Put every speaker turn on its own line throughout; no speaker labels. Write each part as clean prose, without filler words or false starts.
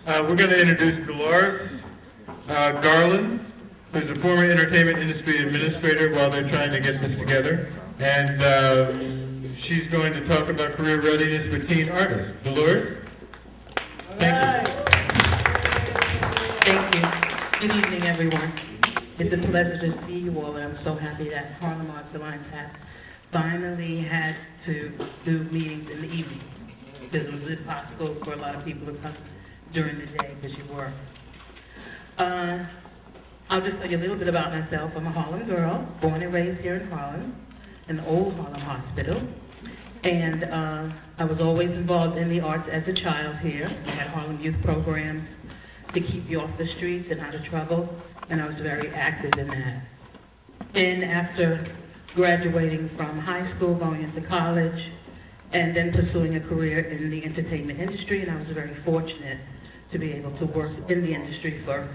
We're going to introduce Dolores Garland, who's a former entertainment industry administrator while they're trying to get this together. And she's going to talk about career readiness for teen artists. Dolores? Thank you.
Thank you. Good evening, everyone. It's a pleasure to see you all, and I'm so happy that Harlem Arts Alliance has finally had to do meetings in the evening, because it was impossible for a lot of people to come during the day because you work. I'll just tell you a little bit about myself. I'm a Harlem girl, born and raised here in Harlem, in the old Harlem Hospital. And I was always involved in the arts as a child here. We had Harlem youth programs to keep you off the streets and out of trouble, and I was very active in that. Then after graduating from high school, going into college, and then pursuing a career in the entertainment industry, and I was very fortunate to be able to work in the industry for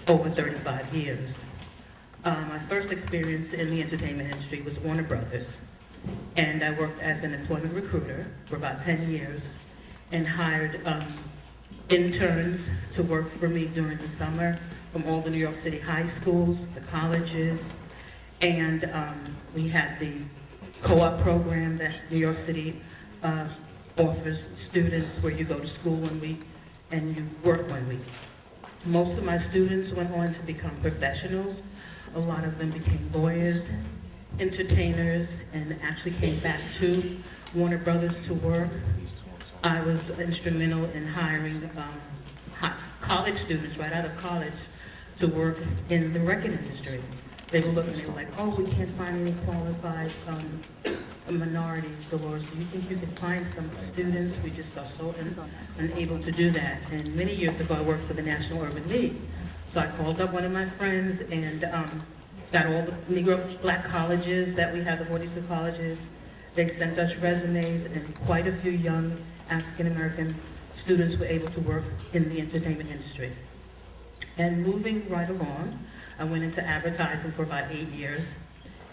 over 35 years. My first experience in the entertainment industry was Warner Brothers, and I worked as an employment recruiter for about 10 years and hired interns to work for me during the summer from all the New York City high schools, the colleges, and we had the co-op program that New York City offers students, where you go to school 1 week and you work 1 week. Most of my students went on to become professionals. A lot of them became lawyers, entertainers, and actually came back to Warner Brothers to work. I was instrumental in hiring college students right out of college to work in the record industry. They were looking, they were like, oh, we can't find any qualified minorities. Dolores, do you think you could find some students? We just are so unable to do that. And many years ago, I worked for the National Urban League. So I called up one of my friends and got all the Negro black colleges that we have, the 42 colleges. They sent us resumes, and quite a few young African-American students were able to work in the entertainment industry. And moving right along, I went into advertising for about 8 years.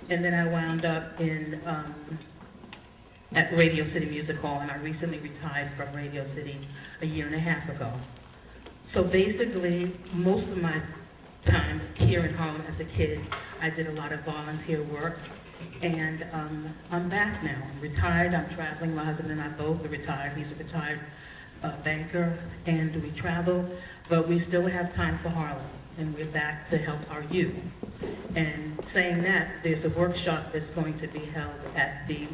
And then I wound up in at Radio City Music Hall, and I recently retired from Radio City a year and a half ago. So basically, most of my time here in Harlem as a kid, I did a lot of volunteer work, and I'm back now. I'm retired, I'm traveling. My husband and I both are retired. He's a retired banker, and we travel, but we still have time for Harlem, and we're back to help our youth. And saying that, there's a workshop that's going to be held at the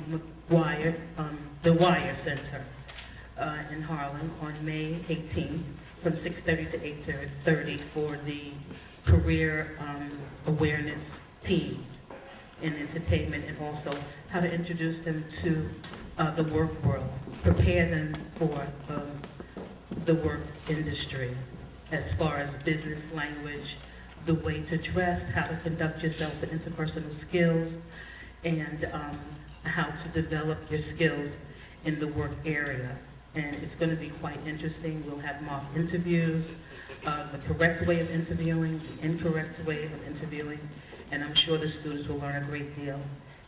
Wire Center in Harlem on May 18th from 6:30 to 8:30 for the career awareness teams in entertainment, and also how to introduce them to the work world, prepare them for the work industry as far as business language, the way to dress, how to conduct yourself with interpersonal skills, and how to develop your skills in the work area. And it's going to be quite interesting. We'll have mock interviews, the correct way of interviewing, the incorrect way of interviewing, and I'm sure the students will learn a great deal.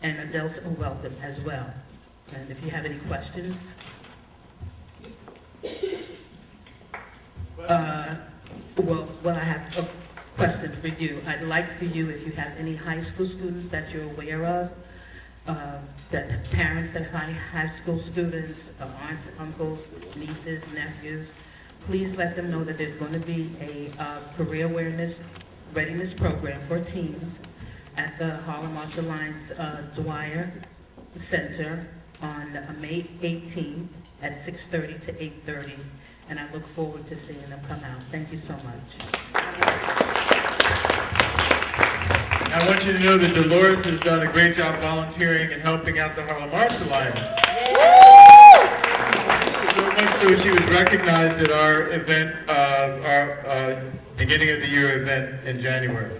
And adults are welcome as well. And if you have any questions, well, I have a question for you. I'd like for you, if you have any high school students that you're aware of, that parents that have high school students, aunts, uncles, nieces, nephews, please let them know that there's going to be a career awareness readiness program for teens at the Harlem Arts Alliance Dwyer Center on May 18th at 6:30 to 8:30, and I look forward to seeing them come out. Thank you so much.
I want you to know that Dolores has done a great job volunteering and helping out the Harlem Arts Alliance. So much so she was recognized at our event, our beginning of the year event in January.